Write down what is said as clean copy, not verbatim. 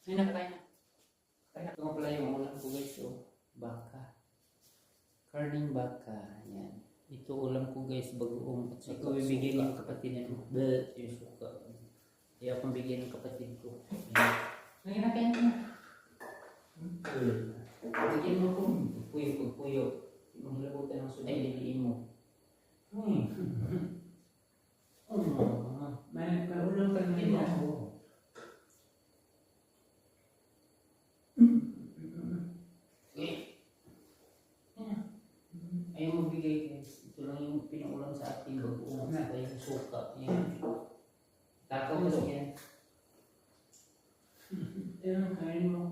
Ay, nakakain na. Kaya ito nga pala yung ulam ko guys. So, baka. Karning baka. Yan. Ito ulam ko guys, bagoong. At saka bibigyan ng kapatid niya. Yung suka. Kaya akong bigyan ng kapatid ko. Yan. Ngayon na kaya na. Bigyan mo ko. Puyo. Mahilabutan ng sunay, liliin mo. May kaulang ka na Ito. ako. Ayaw mo bigay guys. Ito lang yung pinaulam sa ating bagoong. Saka yung suka. Yan. Takaw kasi yan. Ayun, kain mo